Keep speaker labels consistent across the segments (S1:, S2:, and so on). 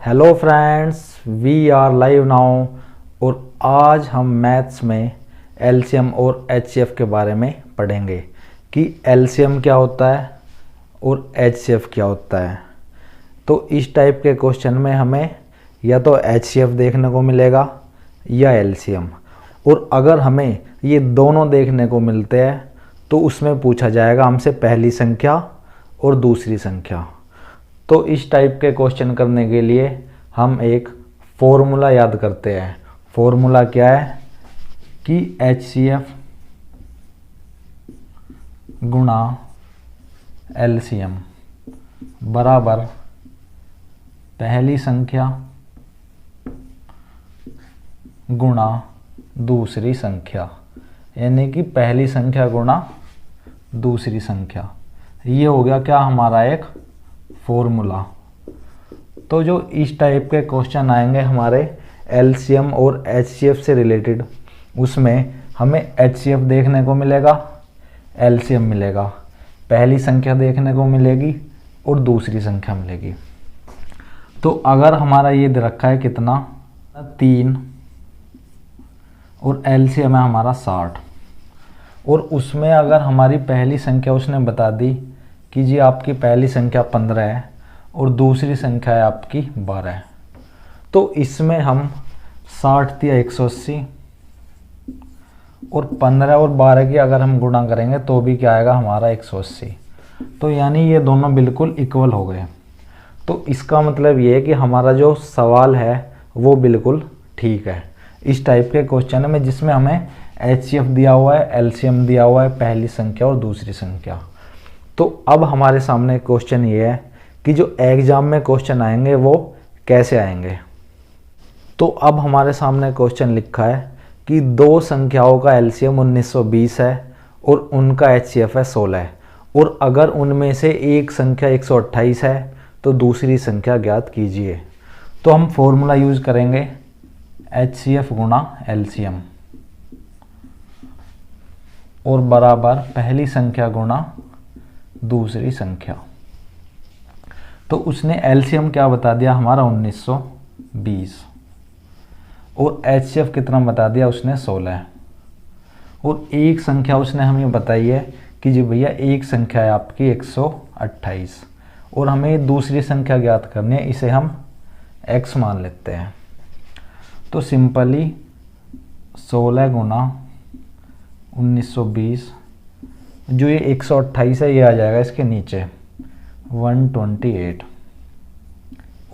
S1: Hello friends, we are live now. और आज हम मैथ्स में एलसीएम और एचसीएफ के बारे में पढ़ेंगे कि एलसीएम क्या होता है और एचसीएफ क्या होता है। तो इस टाइप के क्वेश्चन में हमें या तो एचसीएफ देखने को मिलेगा या एलसीएम। और अगर हमें ये दोनों देखने को मिलते हैं तो उसमें पूछा जाएगा हमसे पहली संख्या और दूसरी संख्या। तो इस टाइप के क्वेश्चन करने के लिए हम एक फॉर्मूला याद करते हैं। फॉर्मूला क्या है कि एचसीएफ गुणा एलसीएम बराबर पहली संख्या गुणा दूसरी संख्या, यानी कि पहली संख्या गुणा दूसरी संख्या। ये हो गया क्या हमारा एक फॉर्मूला। तो जो इस टाइप के क्वेश्चन आएंगे हमारे एलसीएम और एचसीएफ से रिलेटेड, उसमें हमें एचसीएफ देखने को मिलेगा, एलसीएम मिलेगा, पहली संख्या देखने को मिलेगी और दूसरी संख्या मिलेगी। तो अगर हमारा ये दे रखा है कितना 3 और एलसीएम है हमारा 60, और उसमें अगर हमारी पहली संख्या उसने बता दी कि जी आपकी पहली संख्या 15 है और दूसरी संख्या है आपकी 12 है, तो इसमें हम 60 दिया 180 और 15 और 12 की अगर हम गुणा करेंगे तो भी क्या आएगा हमारा 180। तो यानी ये दोनों बिल्कुल इक्वल हो गए। तो इसका मतलब ये है कि हमारा जो सवाल है वो बिल्कुल ठीक है। इस टाइप के क्वेश्चन में जिसमें हमें एचसीएफ दिया हुआ है, एलसीएम दिया हुआ है, पहली संख्या और दूसरी संख्या। तो अब हमारे सामने क्वेश्चन ये है कि जो एग्जाम में क्वेश्चन आएंगे वो कैसे आएंगे। तो अब हमारे सामने क्वेश्चन लिखा है कि दो संख्याओं का एलसीएम 1920 है और उनका एचसीएफ है 16 है, और अगर उनमें से एक संख्या 128 है तो दूसरी संख्या ज्ञात कीजिए। तो हम फॉर्मूला यूज करेंगे एचसीएफ गुणा एलसीएम और बराबर पहली संख्या गुणा दूसरी संख्या। तो उसने एलसीएम क्या बता दिया हमारा 1920 और एचसीएफ कितना बता दिया उसने 16, और एक संख्या उसने हमें बताई है कि जी भैया एक संख्या है आपकी 128 और हमें दूसरी संख्या ज्ञात करनी है, इसे हम x मान लेते हैं। तो सिंपली 16 गुना 1920, जो ये 128 है ये आ जाएगा इसके नीचे 128,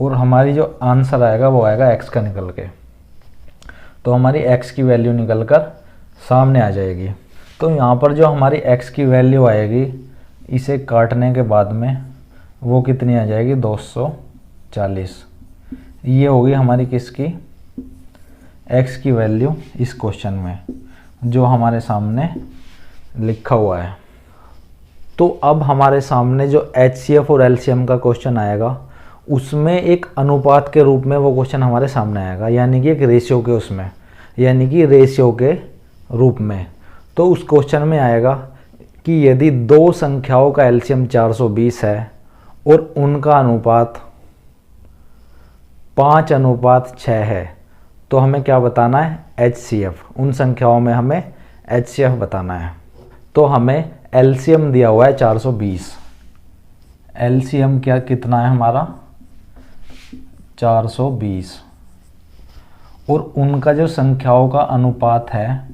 S1: और हमारी जो आंसर आएगा वो आएगा x का निकल के। तो हमारी x की वैल्यू निकल कर सामने आ जाएगी। तो यहाँ पर जो हमारी x की वैल्यू आएगी इसे काटने के बाद में वो कितनी आ जाएगी 240। ये होगी हमारी किसकी x की वैल्यू इस क्वेश्चन में जो हमारे सामने लिखा हुआ है। तो अब हमारे सामने जो एचसीएफ और एलसीएम का क्वेश्चन आएगा उसमें एक अनुपात के रूप में वो क्वेश्चन हमारे सामने आएगा, यानी कि एक रेशियो के उसमें, यानी कि रेशियो के रूप में। तो उस क्वेश्चन में आएगा कि यदि दो संख्याओं का एलसीएम 420 है और उनका अनुपात 5:6 है तो हमें क्या बताना है एचसीएफ। उन संख्याओं में हमें एचसीएफ बताना है। तो हमें एलसीएम दिया हुआ है 420, एलसीएम क्या कितना है हमारा 420, और उनका जो संख्याओं का अनुपात है,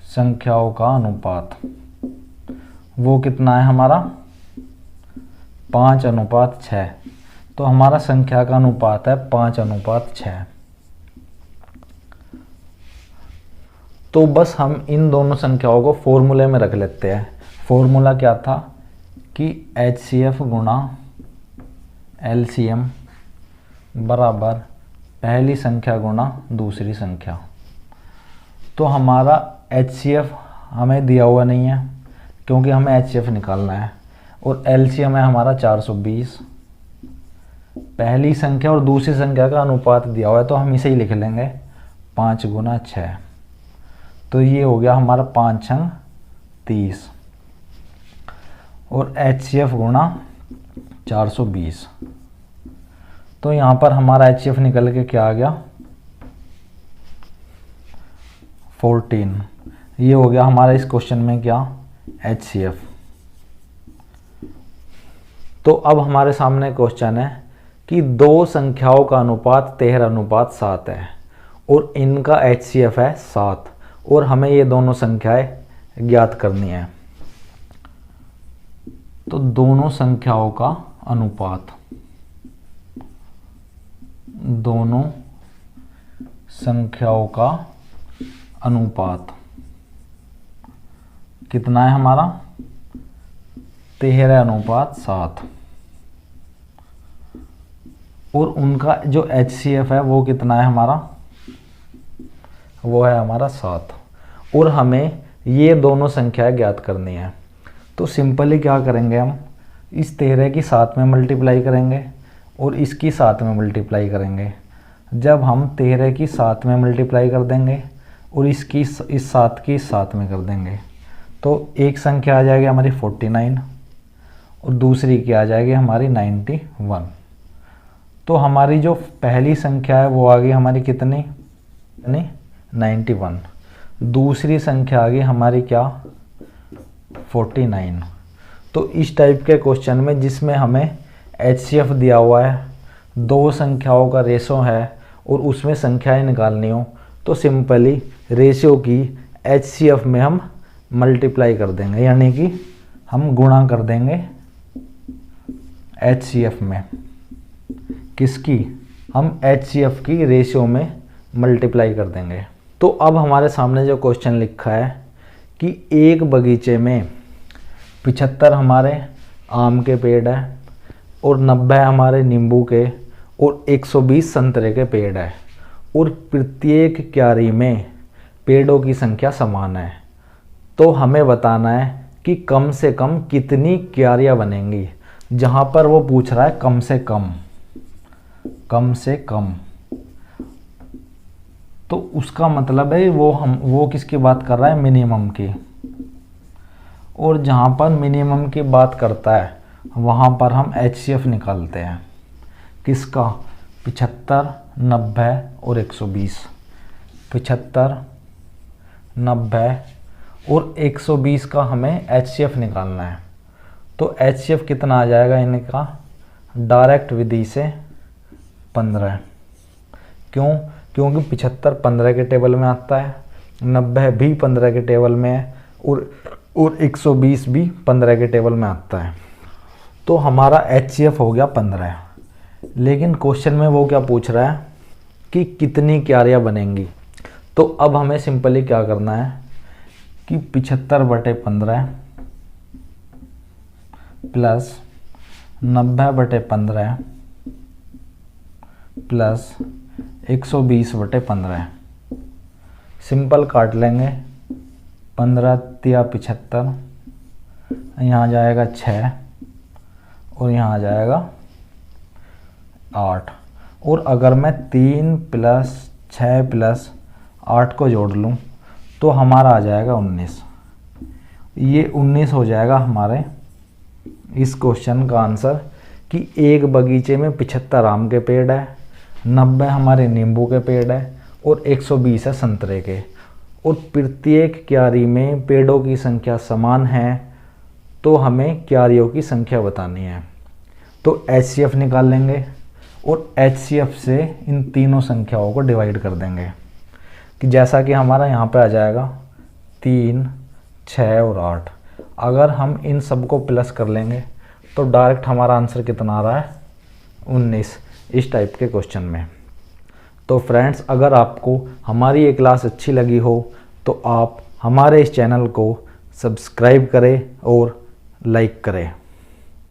S1: संख्याओं का अनुपात वो कितना है हमारा 5:6। तो हमारा संख्या का अनुपात है 5:6। तो बस हम इन दोनों संख्याओं को फॉर्मूले में रख लेते हैं। फॉर्मूला क्या था कि एचसीएफ गुणा एलसीएम बराबर पहली संख्या गुणा दूसरी संख्या। तो हमारा एचसीएफ हमें दिया हुआ नहीं है क्योंकि हमें एचसीएफ निकालना है, और एलसीएम है हमारा 420। पहली संख्या और दूसरी संख्या का अनुपात दिया हुआ है तो हम इसे ही लिख लेंगे 5×6। तो ये हो गया हमारा 5×6 30, और एचसीएफ गुणा 420 तो यहाँ पर हमारा HCF निकल के क्या आ गया 14। ये हो गया हमारा इस क्वेश्चन में क्या HCF। तो अब हमारे सामने क्वेश्चन है कि दो संख्याओं का अनुपात 13:7 है और इनका HCF है 7 और हमें ये दोनों संख्याएं ज्ञात करनी है। तो दोनों संख्याओं का अनुपात, दोनों संख्याओं का अनुपात कितना है हमारा 13:7 और उनका जो HCF है वो कितना है हमारा, वो है हमारा 7 और हमें ये दोनों संख्याएं ज्ञात करनी है। तो सिंपली क्या करेंगे, हम इस 13 की 7 में मल्टीप्लाई करेंगे और इसकी 7 में मल्टीप्लाई करेंगे। जब हम 13 की 7 में मल्टीप्लाई कर देंगे और इसकी इस 7 की 7 में कर देंगे तो एक संख्या आ जाएगी हमारी 49 और दूसरी की आ जाएगी हमारी 91। तो हमारी जो पहली संख्या है वो आ गई हमारी कितनी 91, दूसरी संख्या आ गई हमारी क्या 49। तो इस टाइप के क्वेश्चन में जिसमें हमें HCF दिया हुआ है, दो संख्याओं का रेशो है और उसमें संख्याएं निकालनी हो तो सिंपली रेशियो की HCF में हम मल्टीप्लाई कर देंगे, यानी कि हम गुणा कर देंगे HCF में। किसकी, हम HCF की रेशियो में मल्टीप्लाई कर देंगे। तो अब हमारे सामने जो क्वेश्चन लिखा है कि एक बगीचे में 75 हमारे आम के पेड़ है और 90 हमारे नींबू के और 120 संतरे के पेड़ है और प्रत्येक क्यारी में पेड़ों की संख्या समान है। तो हमें बताना है कि कम से कम कितनी क्यारियां बनेंगी। जहाँ पर वो पूछ रहा है कम से कम, कम से कम, तो उसका मतलब है वो किसकी बात कर रहा है, मिनिमम की। और जहाँ पर मिनिमम की बात करता है वहाँ पर हम HCF निकालते हैं। किसका, 75, 90 और 120। 75, 90 और 120 का हमें HCF निकालना है। तो HCF कितना आ जाएगा इनका, डायरेक्ट विधि से 15। क्यों, क्योंकि 75 15 के टेबल में आता है, 90 भी 15 के टेबल में है और 120 भी 15 के टेबल में आता है। तो हमारा HCF हो गया 15। लेकिन क्वेश्चन में वो क्या पूछ रहा है कि कितनी क्यारियां बनेंगी। तो अब हमें सिंपली क्या करना है कि 75/15 प्लस 90/15 प्लस 120/15 सिंपल काट लेंगे। 15 तिया 75, यहाँ जाएगा 6 और यहाँ आ जाएगा 8। और अगर मैं 3 + 6 + 8 को जोड़ लूँ तो हमारा आ जाएगा 19। ये 19 हो जाएगा हमारे इस क्वेश्चन का आंसर कि एक बगीचे में 75 आम के पेड़ है, 90 हमारे नींबू के पेड़ है और 120 है संतरे के और प्रत्येक क्यारी में पेड़ों की संख्या समान है। तो हमें क्यारियों की संख्या बतानी है। तो HCF निकाल लेंगे और HCF से इन तीनों संख्याओं को डिवाइड कर देंगे कि जैसा कि हमारा यहाँ पे आ जाएगा 3, 6 और 8। अगर हम इन सबको प्लस कर लेंगे तो डायरेक्ट हमारा आंसर कितना आ रहा है 19 इस टाइप के क्वेश्चन में। तो फ्रेंड्स, अगर आपको हमारी ये क्लास अच्छी लगी हो तो आप हमारे इस चैनल को सब्सक्राइब करें और लाइक करें।